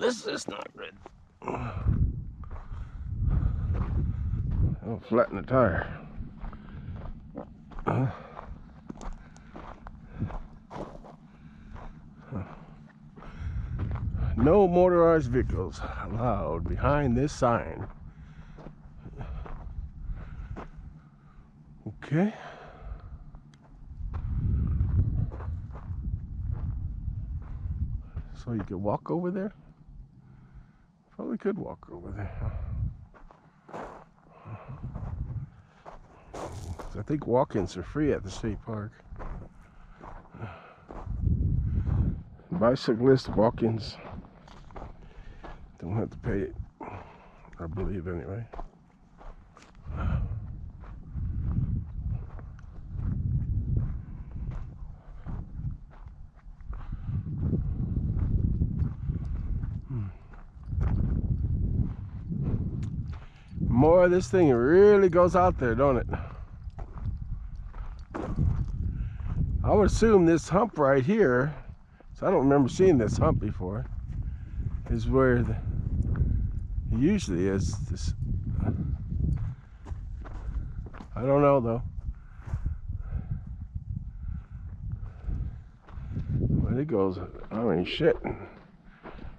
this is not good. I'll flatten the tire. No motorized vehicles allowed behind this sign. Okay. So you could walk over there? Probably could walk over there. I think walk-ins are free at the state park. Bicyclist walk-ins don't have to pay it, I believe anyway. More of this thing really goes out there, don't it? I would assume this hump right here, so I don't remember seeing this hump before, is where the usually is this. I don't know though. But it goes, I mean, shit,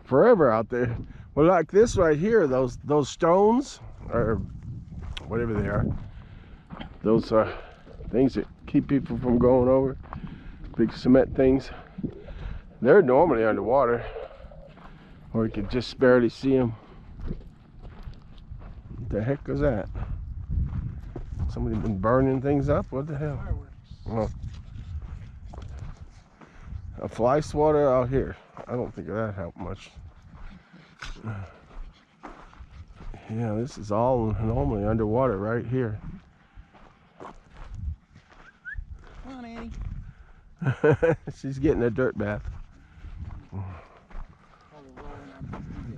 forever out there. Well, like this right here, those stones, or whatever they are, those things that keep people from going over, big cement things, they're normally underwater, or you can just barely see them. What the heck is that? Somebody been burning things up? What the hell? Well, a fly swatter out here. I don't think that helped much. Yeah, this is all normally underwater right here. Come on, Annie. She's getting a dirt bath.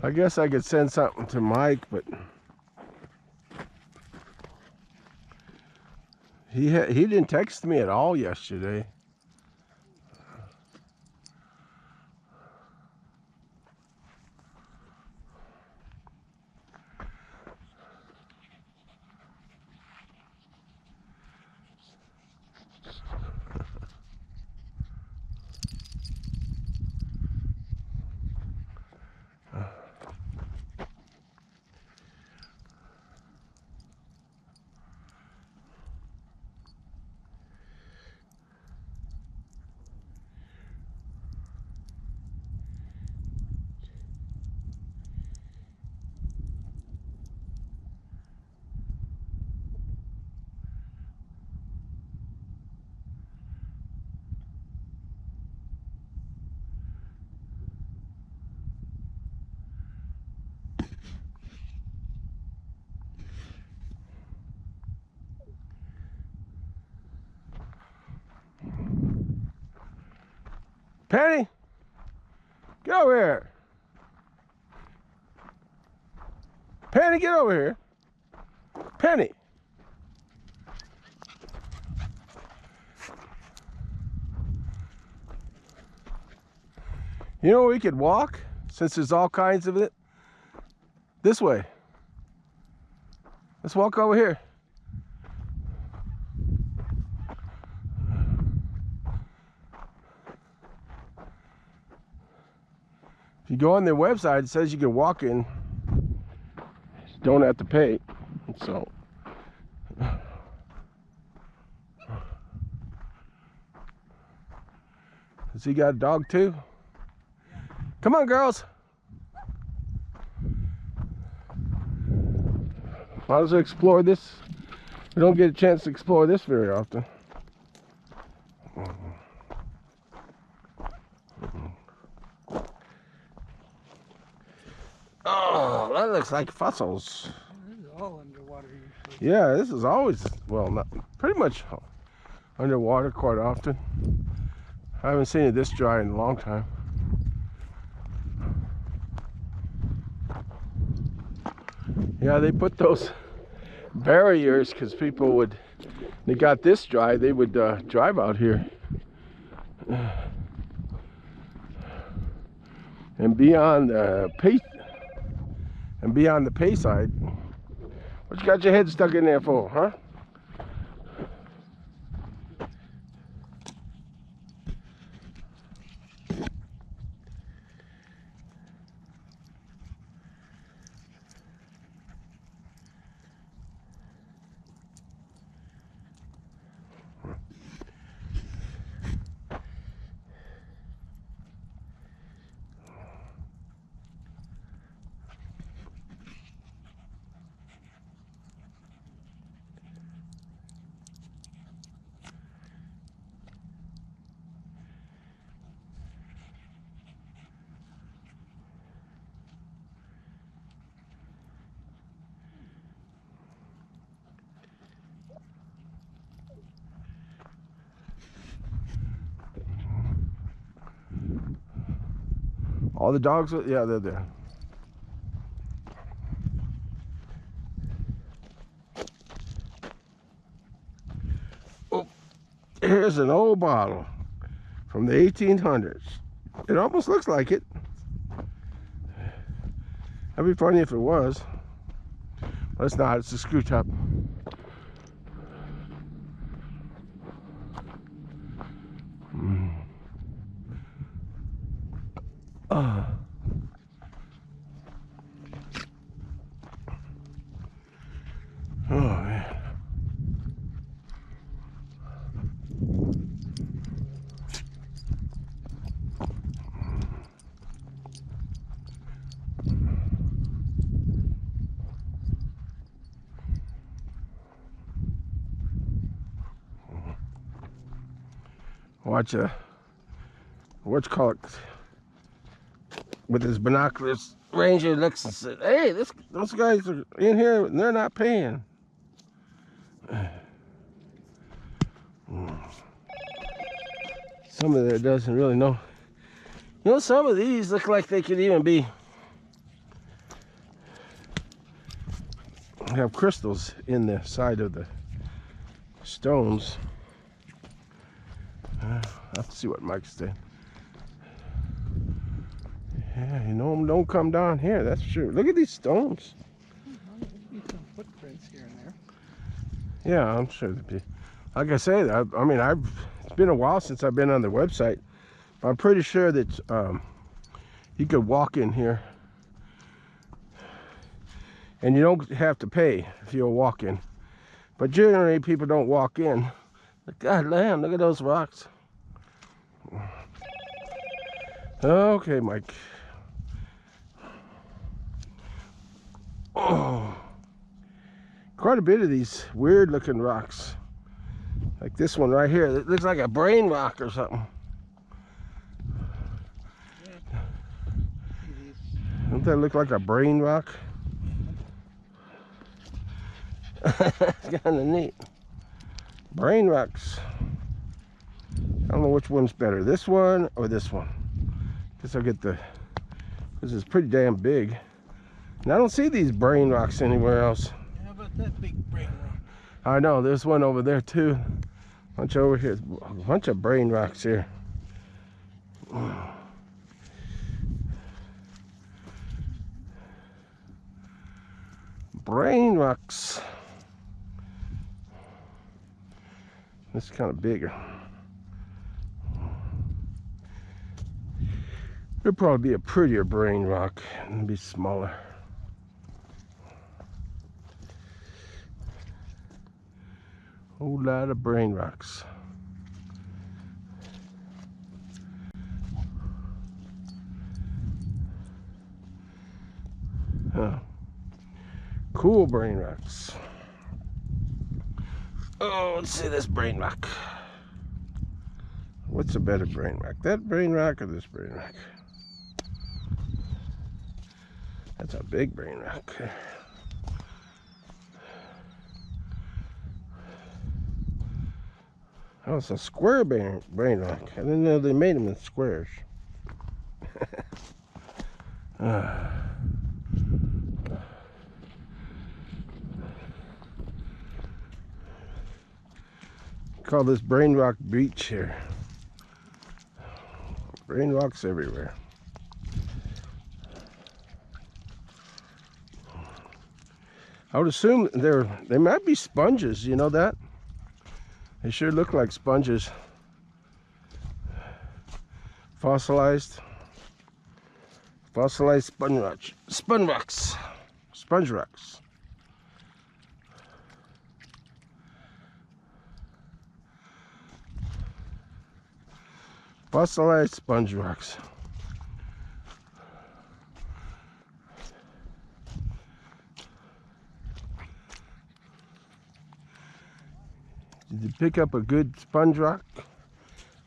I guess I could send something to Mike, but he didn't text me at all yesterday. Penny, get over here. Penny, get over here. Penny. You know, we could walk, since there's all kinds of it, this way. Let's walk over here. If you go on their website, it says you can walk in, don't have to pay. So, has he got a dog too? Come on, girls. Might as well explore this. We don't get a chance to explore this very often. Oh, that looks like fossils. This is all underwater usually. Yeah, this is always, well, not pretty much underwater quite often. I haven't seen it this dry in a long time. Yeah, they put those barriers because people would, they got this dry, they would drive out here. And beyond the pay side, what you got your head stuck in there for, huh? All the dogs, yeah, they're there. Oh, here's an old bottle from the 1800s. It almost looks like it. That'd be funny if it was. But it's not, it's a screw top. Oh man. Watch whatchamacallit with his binoculars. Ranger looks and said, "Hey, those guys are in here and they're not paying." Some of that doesn't really know. You know, some of these look like they could even be have crystals in the side of the stones. I'll have to see what Mike's saying. Yeah, you know them don't come down here, that's true. Look at these stones. There'd be some footprints here and there. Yeah, I'm sure there'd be. Like I say, I mean, it's been a while since I've been on the website. I'm pretty sure that you could walk in here and you don't have to pay if you'll walk in. But generally, people don't walk in. God damn, look at those rocks. Okay, Mike. Oh, quite a bit of these weird looking rocks. Like this one right here. It looks like a brain rock or something. Yeah. Don't that look like a brain rock? It's kind of neat. Brain rocks. I don't know which one's better, this one or this one. Guess I'll get the, this is pretty damn big. And I don't see these brain rocks anywhere else. How about that big brain rock? I know, there's one over there too. Bunch over here, a bunch of brain rocks here. Brain rocks. This is kind of bigger. It'd probably be a prettier brain rock and be smaller. Whole lot of brain rocks. Huh. Cool brain rocks. Oh, let's see this brain rock. What's a better brain rock? That brain rock or this brain rock? That's a big brain rock. Oh, it's a square brain rock. I didn't know they made them in squares. Call this Brain Rock Beach here. Brain rocks everywhere. I would assume they might be sponges, you know that? They sure look like sponges. Fossilized sponge rocks. Fossilized sponge rocks. Did you pick up a good sponge rock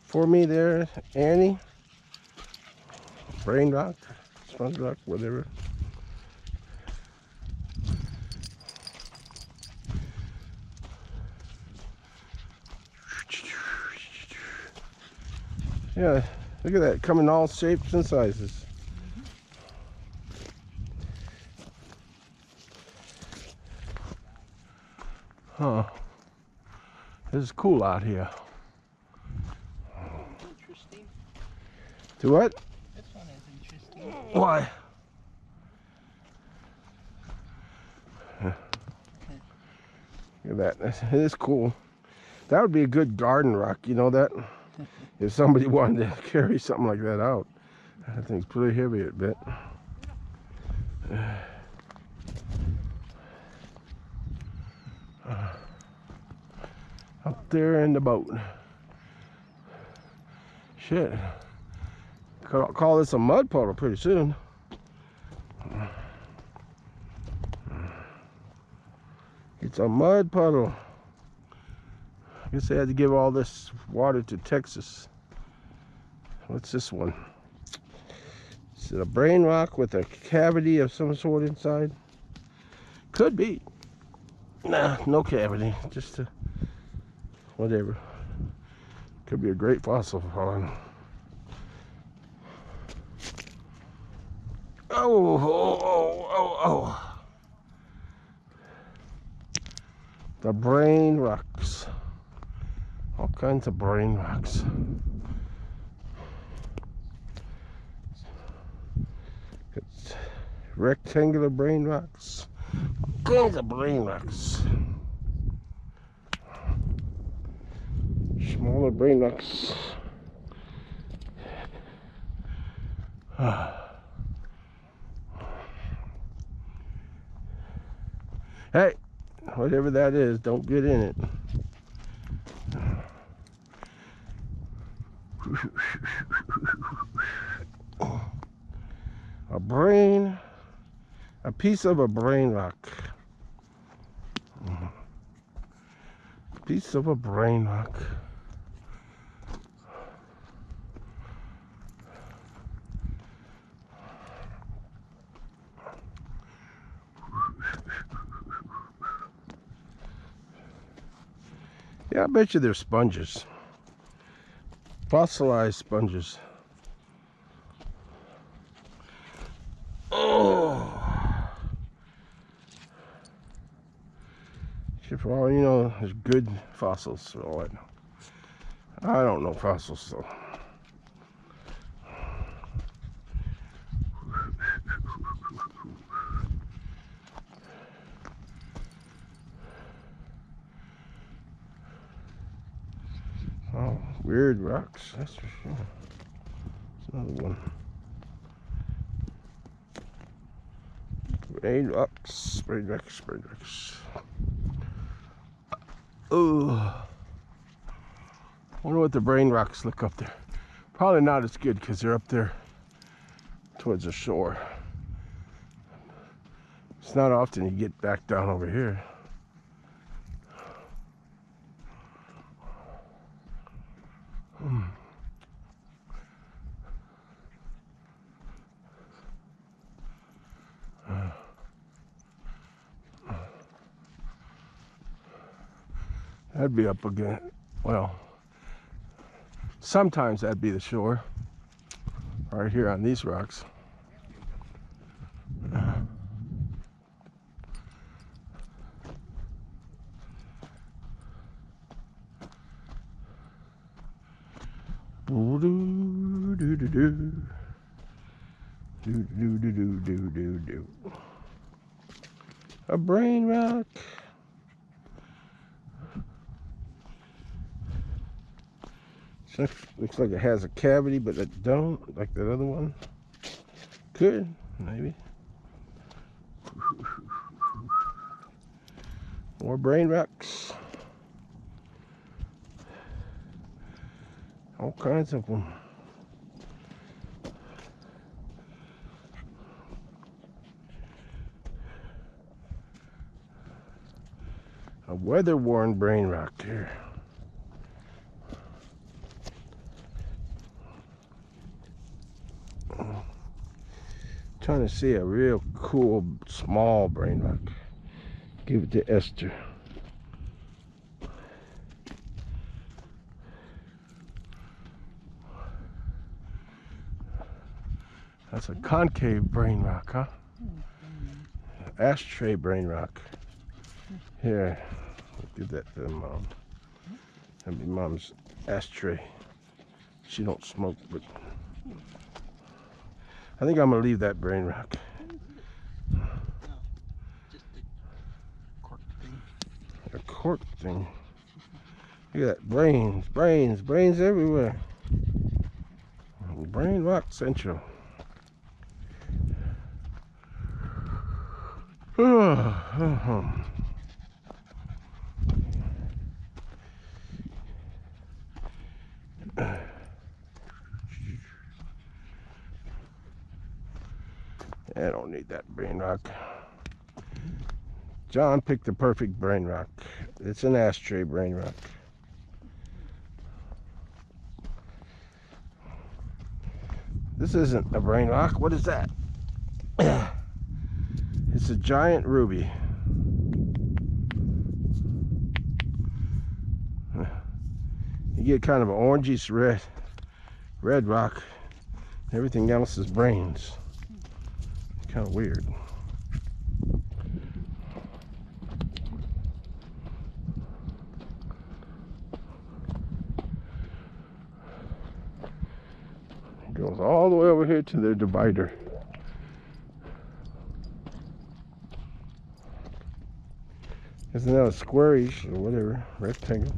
for me there, Annie? Brain rock, sponge rock, whatever. Yeah, look at that, coming all shapes and sizes. Huh. This is cool out here. Interesting. To what? This one is interesting. Why? Look at that. It is cool. That would be a good garden rock, you know that? If somebody wanted to carry something like that out. That thing's pretty heavy a bit. Up there in the boat. Shit. Call this a mud puddle pretty soon. It's a mud puddle. I guess they had to give all this water to Texas. What's this one? Is it a brain rock with a cavity of some sort inside? Could be. Nah, no cavity. Just a, whatever. Could be a great fossil falling. Oh. The brain rocks. All kinds of brain rocks. It's rectangular brain rocks. All kinds of brain rocks. Smaller brain rocks. Hey, whatever that is, don't get in it. A piece of a brain rock. A piece of a brain rock. Yeah, I bet you they're sponges. Fossilized sponges. Oh. Shit, for all you know, there's good fossils. For all I know. I don't know fossils, so. Oh, weird rocks, that's for sure. There's another one. Brain rocks. Oh, wonder what the brain rocks look up there. Probably not as good because they're up there towards the shore. It's not often you get back down over here. That'd be up again. Well, sometimes that'd be the shore. Right here on these rocks. A brain rock. Looks like it has a cavity, but it don't, like that other one. Could, maybe. More brain rocks. All kinds of them. A weather-worn brain rock here. Trying to see a real cool small brain rock. Give it to Esther. That's a concave brain rock, huh? Ashtray brain rock. Here, give that to Mom. That'd be Mom's ashtray. She don't smoke, but I think I'm gonna leave that brain rock. No, just a cork thing. A cork thing. Look at that. Brains, brains, brains everywhere. Brain rock central. I don't need that brain rock. John picked the perfect brain rock. It's an ashtray brain rock. This isn't a brain rock. What is that? It's a giant ruby. You get kind of an orangish red rock. Everything else is brains. Kind of weird. It goes all the way over here to the divider. Isn't that a squarish or whatever, rectangle?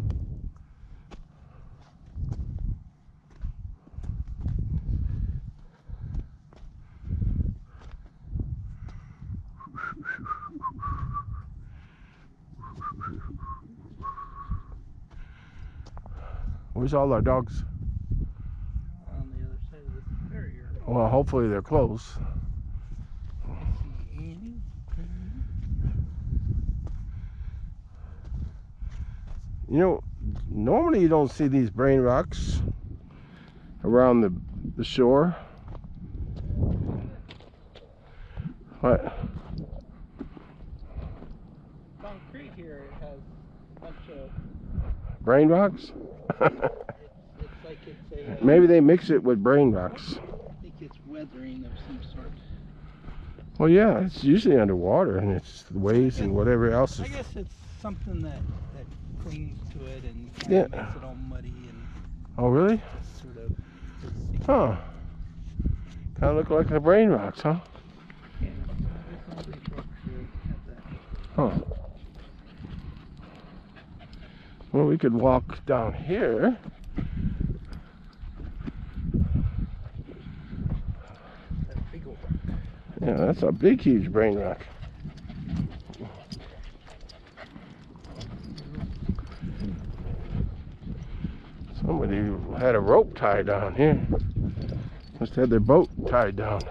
Where's all our dogs? On the other side of this barrier. Well, hopefully they're close. See Andy? You know, normally you don't see these brain rocks around the shore. What? Concrete here has a bunch of. Brain rocks? It's like it's a. Maybe they mix it with brain rocks. I think it's weathering of some sort. Well, yeah, it's usually underwater, and it's the waves and whatever else I is. guess it's something that clings to it and Yeah. makes it all muddy and Oh, really? sort of. Huh. Kind of look like the brain rocks, huh? Yeah, some of these rocks here have that. Huh. Well, we could walk down here. That big old rock. Yeah, that's a big, huge brain rock. Somebody had a rope tied down here. Must have had their boat tied down.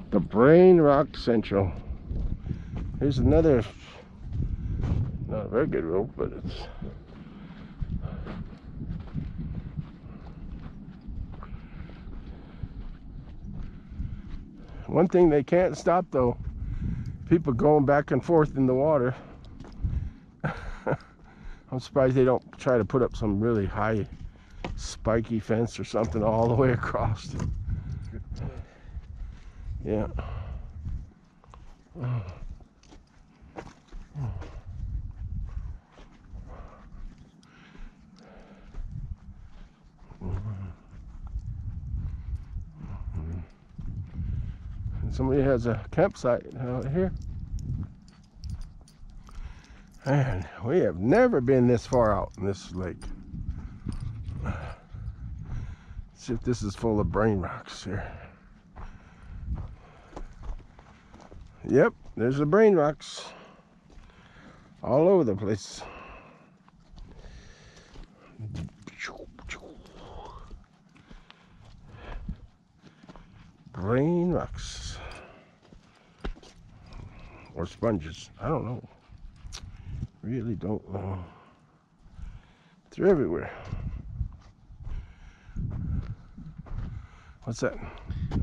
The Brain Rock Central. Here's another, not a very good rope, but it's one thing they can't stop though, people going back and forth in the water. I'm surprised they don't try to put up some really high spiky fence or something all the way across. Yeah. Somebody has a campsite out here. Man, we have never been this far out in this lake. Let's see if this is full of brain rocks here. Yep, there's the brain rocks all over the place. Brain rocks. Or sponges. I don't know. Really don't know. They're everywhere. What's that?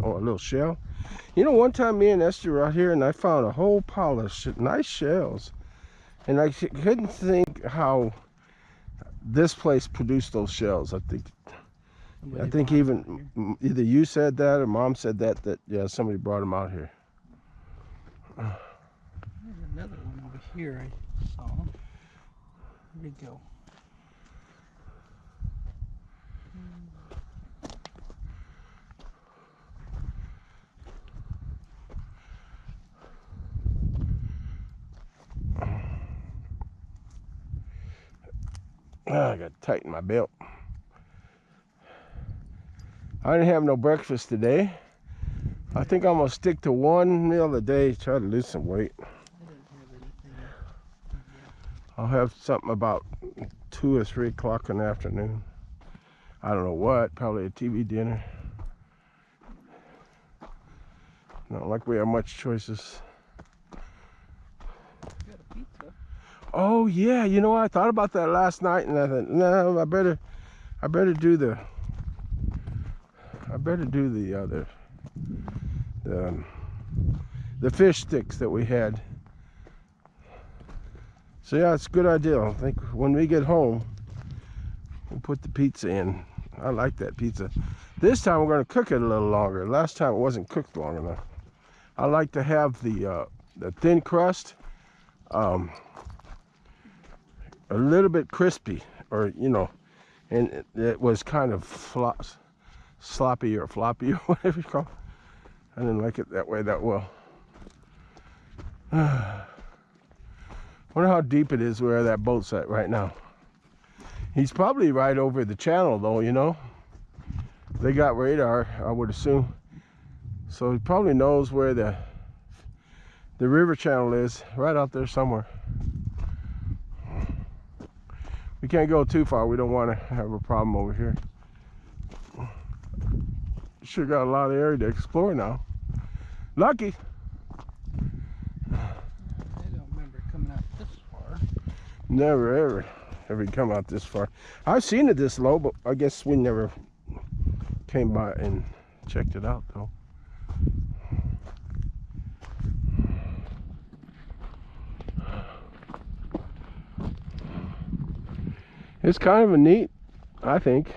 Oh, a little shell. You know, one time me and Esther were out here and I found a whole pile of nice shells. And I couldn't think how this place produced those shells. I think even either you said that or Mom said that yeah, somebody brought them out here. There's another one over here I saw. Where'd he go? I got to tighten my belt. I didn't have no breakfast today. I think I'm going to stick to one meal a day, try to lose some weight. I didn't have anything. I'll have something about 2 or 3 o'clock in the afternoon. I don't know what, probably a TV dinner. Not like we have much choices. You got a pizza. Oh yeah, you know what? I thought about that last night and I thought, no, I better do the fish sticks that we had. So yeah, it's a good idea. I think when we get home, we'll put the pizza in. I like that pizza. This time we're going to cook it a little longer. Last time it wasn't cooked long enough. I like to have the thin crust a little bit crispy, or you know, and it was kind of sloppy or floppy or whatever you call it. I didn't like it that way that well. Wonder how deep it is where that boat's at right now. He's probably right over the channel though, you know. They got radar, I would assume. So he probably knows where the river channel is, right out there somewhere. We can't go too far. We don't want to have a problem over here. Sure got a lot of area to explore now. Lucky. I don't remember coming out this far. Never ever come out this far. I've seen it this low, but I guess we never came by and checked it out though. It's kind of a neat, I think.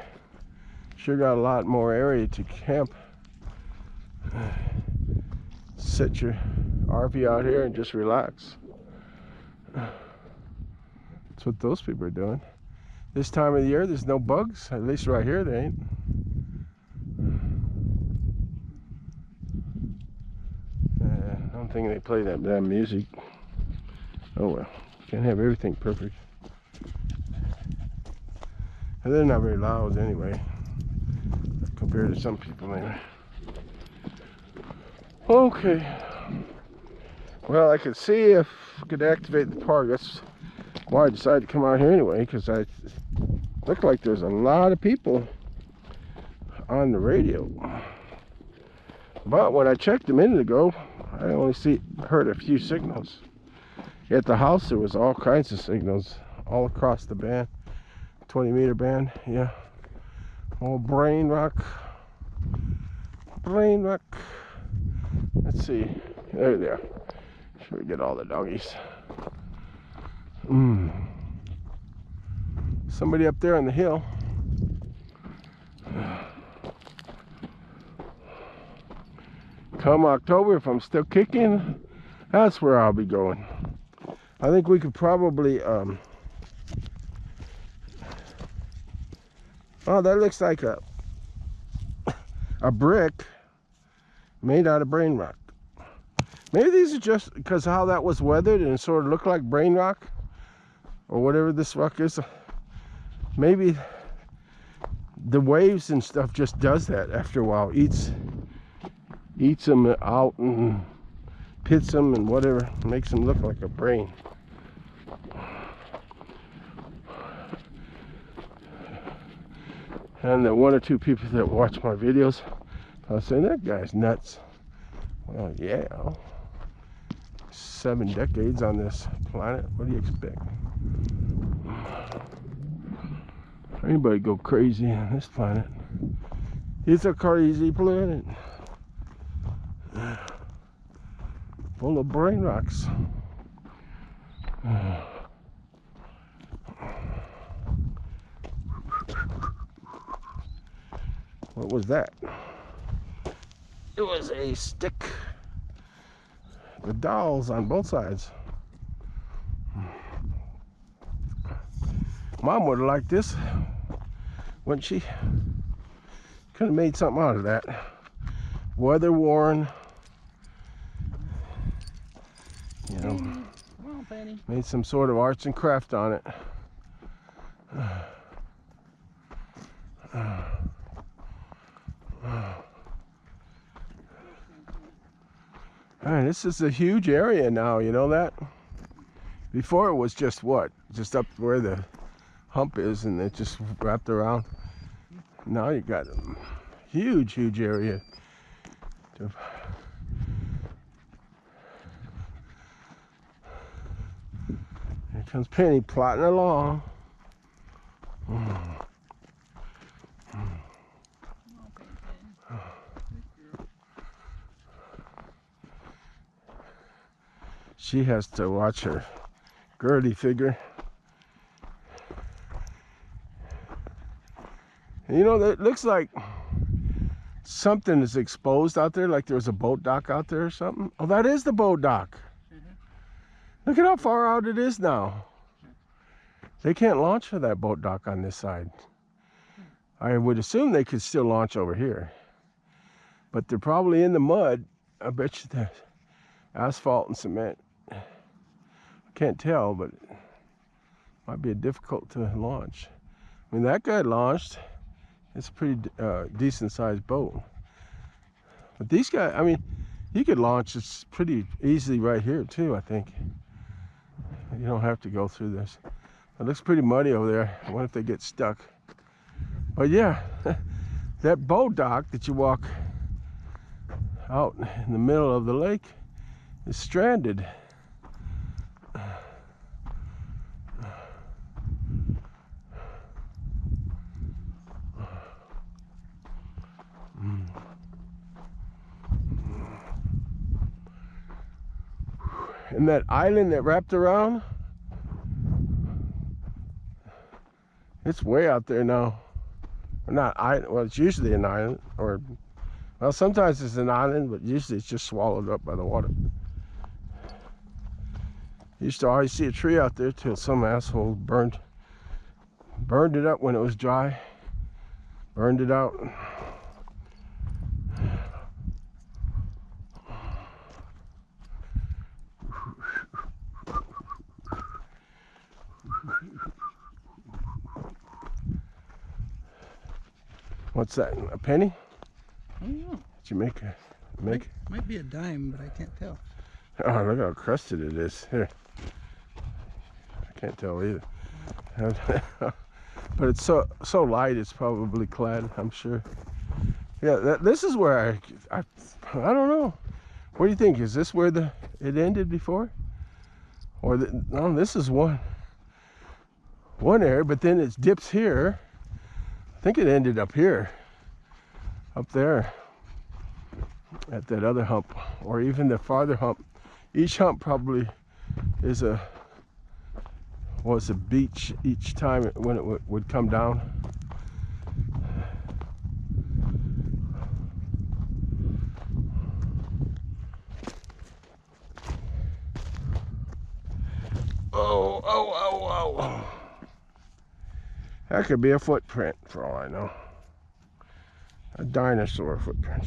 Sure got a lot more area to camp. Set your RV out here and just relax. That's what those people are doing. This time of the year, there's no bugs. At least right here, there ain't. I don't think they play that damn music. Oh well, can't have everything perfect. And they're not very loud anyway, compared to some people anyway. Okay. Well, I could see if I could activate the park. That's why I decided to come out here anyway, because I look like there's a lot of people on the radio. But when I checked a minute ago, I only heard a few signals. At the house, there was all kinds of signals all across the band. 20-meter band, yeah. Oh, brain rock. Brain rock. Let's see. There they are. Should we get all the doggies? Somebody up there on the hill. Come October, if I'm still kicking, that's where I'll be going. I think we could probably oh, that looks like a brick made out of brain rock. Maybe these are just because how that was weathered and it sort of looked like brain rock or whatever this rock is. Maybe the waves and stuff just does that after a while. Eats them out and pits them and whatever. Makes them look like a brain. And the one or two people that watch my videos, I was saying, that guy's nuts. Well, yeah. 7 decades on this planet. What do you expect? Anybody go crazy on this planet? It's a crazy planet. Full of brain rocks. What was that? It was a stick with dolls on both sides. Mom would have liked this, wouldn't she? Could have made something out of that. Weather worn. You know, Come on, Penny. made some sort of arts and craft on it. Man, this is a huge area now, you know that? Before it was just what? Just up where the hump is and it just wrapped around. Now you got a huge, huge area. Here comes Penny plodding along. She has to watch her girly figure. And you know, it looks like something is exposed out there, like there's a boat dock out there or something. Oh, that is the boat dock. Look at how far out it is now. They can't launch for that boat dock on this side. I would assume they could still launch over here. But they're probably in the mud. I bet you the asphalt and cement. I can't tell, but it might be difficult to launch. I mean, that guy launched. It's a pretty decent sized boat. But these guys, I mean, you could launch this pretty easily right here too, I think. You don't have to go through this. It looks pretty muddy over there. I wonder if they get stuck. But yeah, that boat dock that you walk out in the middle of the lake is stranded. And that island that wrapped around, it's way out there now. Or not island, well, it's usually an island, or, well, sometimes it's an island, but usually it's just swallowed up by the water. Used to always see a tree out there till some asshole burned it up when it was dry, burned it out. What's that? A penny? I don't know. Did you make? Might be a dime, but I can't tell. Oh, look how crusted it is. Here. I can't tell either. But it's so light, it's probably clad, I'm sure. Yeah, this is where I don't know. What do you think? Is this where it ended before? Or no, this is one area, but then it dips here. I think it ended up here, up there, at that other hump, or even the farther hump. Each hump probably was a beach each time when it would come down. Oh. That could be a footprint for all I know. A dinosaur footprint.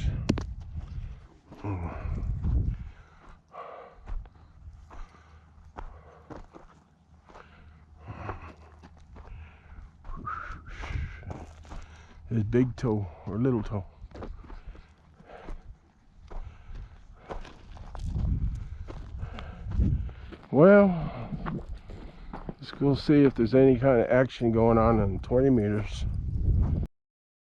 his big toe or little toe. Well, let's go see if there's any kind of action going on in 20 meters.